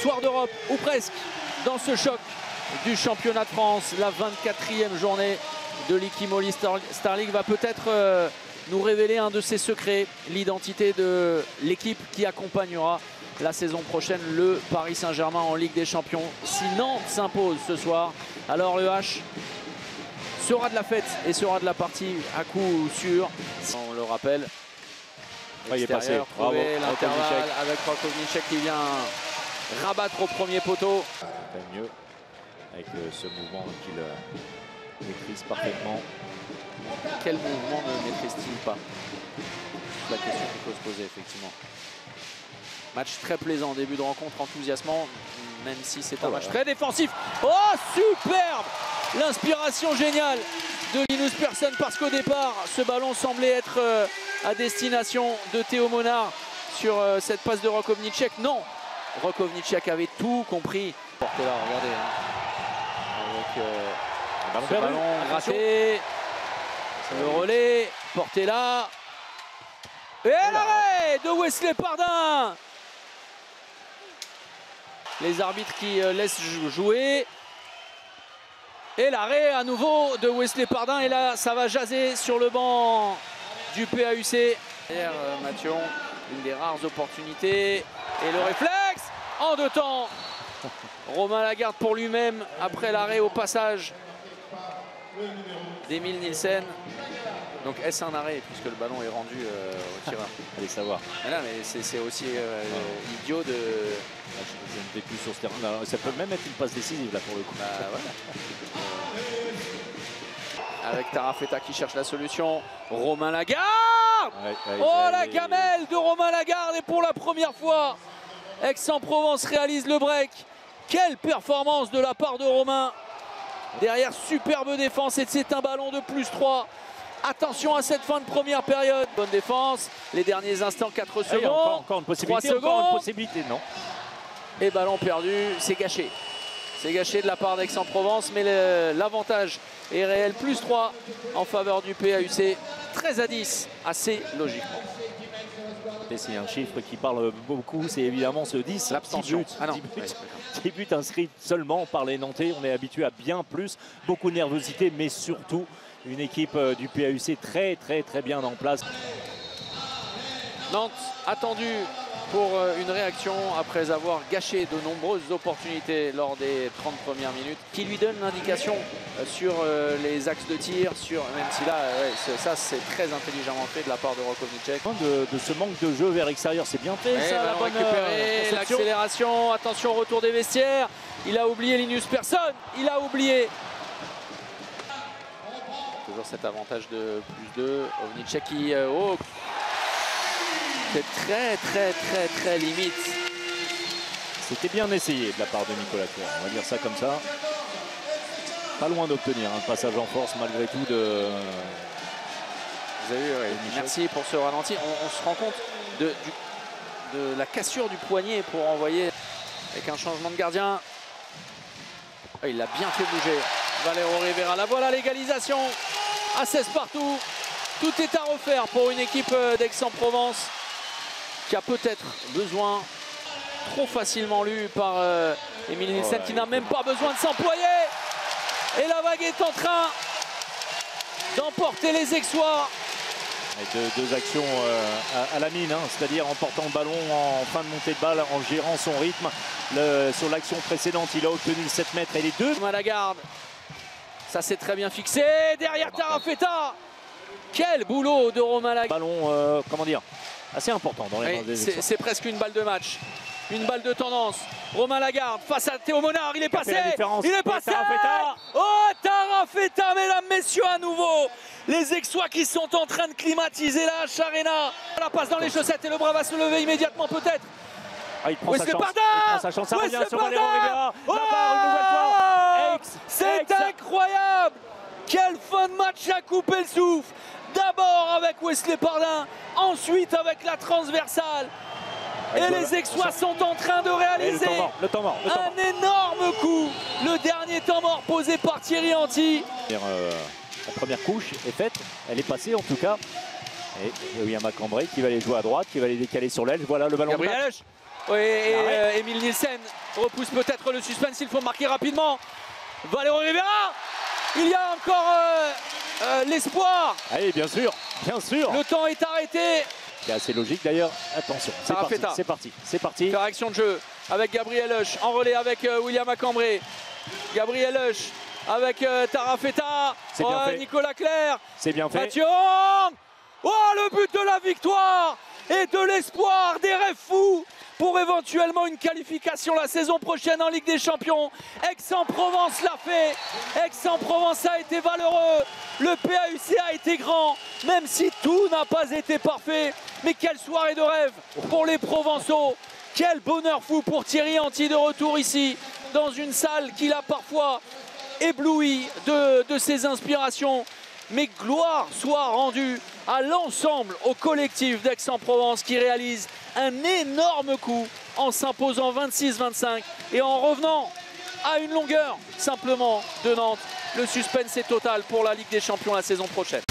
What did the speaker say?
Soir d'Europe, ou presque, dans ce choc du championnat de France. La 24e journée de l'Ikimoli Star League va peut-être nous révéler un de ses secrets, l'identité de l'équipe qui accompagnera la saison prochaine le Paris Saint-Germain en Ligue des Champions. Si Nantes s'impose ce soir, alors le H sera de la fête et sera de la partie à coup sûr. On le rappelle, il est passé. Trouver l'intervalle avec Rakovnicek qui vient rabattre au premier poteau. Mieux avec ce mouvement qu'il maîtrise parfaitement. Quel mouvement ne maîtrise-t-il pas? C'est la question qu'il faut se poser effectivement. Match très plaisant, début de rencontre enthousiasmant, même si c'est un match très défensif. Oh, superbe! L'inspiration géniale de Linus Persson, parce qu'au départ, ce ballon semblait être à destination de Théo Monard sur cette passe de Rakovnicek. Non, Rakovnicek avait tout compris. Portez là, regardez. Avec ce ballon raté, le relais, porté là. Et l'arrêt de Wesley Pardin. Les arbitres qui laissent jouer. Et l'arrêt à nouveau de Wesley Pardin. Et là, ça va jaser sur le banc du PAUC. Mathion, une des rares opportunités. Et le réflexe en deux temps. Romain Lagarde pour lui-même après l'arrêt au passage d'Emile Nielsen. Donc est-ce un arrêt puisque le ballon est rendu au tireur? Allez savoir. Mais là, mais c'est aussi idiot de... Je ne vais plus sur ce terrain. Ça peut même être une passe décisive là pour le coup. Bah, ouais. Avec Tarafeta qui cherche la solution. Romain Lagarde. Oh, la gamelle de Romain Lagarde. Et pour la première fois, Aix-en-Provence réalise le break. Quelle performance de la part de Romain. Derrière, superbe défense et c'est un ballon de +3. Attention à cette fin de première période. Bonne défense. Les derniers instants, 4 secondes. Encore une possibilité. 3 secondes. Encore une possibilité, non. Et ballon perdu, c'est gâché. C'est gâché de la part d'Aix-en-Provence, mais l'avantage est réel. +3 en faveur du PAUC. 13-10, assez logiquement. Et c'est un chiffre qui parle beaucoup, c'est évidemment ce 10. L'abstention. 10 buts inscrits seulement par les Nantais. On est habitué à bien plus. Beaucoup de nervosité, mais surtout une équipe du PAUC très bien en place. Nantes attendu pour une réaction après avoir gâché de nombreuses opportunités lors des 30 premières minutes, qui lui donne l'indication sur les axes de tir, même si là, ça c'est très intelligemment fait de la part de Rakovnicek. De ce manque de jeu vers l'extérieur, c'est bien fait ça, la bonne récupéré, l'accélération, attention, retour des vestiaires, il a oublié Linus Persson, il a oublié. Toujours cet avantage de +2, Ovnicek qui... c'est très limite. C'était bien essayé de la part de Nicolas Cour, on va dire ça comme ça. Pas loin d'obtenir un passage en force malgré tout de... Vous avez vu, merci pour ce ralenti. On se rend compte de la cassure du poignet pour envoyer avec un changement de gardien. Il l'a bien fait bouger. Valero Rivera, la voilà l'égalisation à 16 partout. Tout est à refaire pour une équipe d'Aix-en-Provence qui a peut-être besoin, trop facilement lu par Emile Nielsen, qui n'a même pas besoin de s'employer. Et la vague est en train d'emporter les Aixois. Deux actions à la mine, c'est-à-dire en portant le ballon en fin de montée de balle, en gérant son rythme. Sur l'action précédente, il a obtenu le 7 mètres et les deux. Romain Lagarde, ça c'est très bien fixé. Derrière Tarafeta. Quel boulot de Romain Lagarde. Ballon, comment dire, assez important dans les mains des Aixois. C'est presque une balle de match. Une balle de tendance. Romain Lagarde face à Théo Monard. Il est passé. Il est passé. Oh, Tarafeta, mesdames, messieurs, à nouveau. Les Aixois qui sont en train de climatiser la H-Arena. La passe dans les chaussettes et le bras va se lever immédiatement peut-être. Il prend sa chance. Ça revient sur Valero Rivera. Oh, une nouvelle fois. C'est incroyable. Quelle fin de match à couper le souffle. D'abord avec Wesley Pardin. Ensuite avec la transversale. Et les Aixois sont en train de réaliser le temps mort. Un énorme coup. Le dernier temps mort posé par Thierry Anti. La première couche est faite, elle est passée en tout cas. Et William Macambray qui va les jouer à droite, qui va les décaler sur l'aile. Voilà le ballon. Gabriel. Oui, et Emile Nielsen repousse peut-être le suspense, il faut marquer rapidement. Valero Rivera, il y a encore l'espoir. Allez, bien sûr, bien sûr. Le temps est arrêté. C'est assez logique d'ailleurs. Attention, c'est parti, c'est parti, c'est parti. Correction de jeu avec Gabriel Husch, en relais avec William Acambré. Gabriel Husch avec Tarafeta. C'est bien fait. Nicolas Clerc. C'est bien fait. Mathieu Hong. Oh, le but de la victoire et de l'espoir, des rêves fous pour éventuellement une qualification la saison prochaine en Ligue des Champions. Aix-en-Provence l'a fait. Aix-en-Provence a été valeureux. Le PAUC a été grand, même si tout n'a pas été parfait. Mais quelle soirée de rêve pour les Provençaux. Quel bonheur fou pour Thierry Anti de retour ici, dans une salle qu'il a parfois ébloui de ses inspirations. Mais gloire soit rendue à l'ensemble, au collectif d'Aix-en-Provence qui réalise un énorme coup en s'imposant 26-25 et en revenant à une longueur simplement de Nantes. Le suspense est total pour la Ligue des Champions la saison prochaine.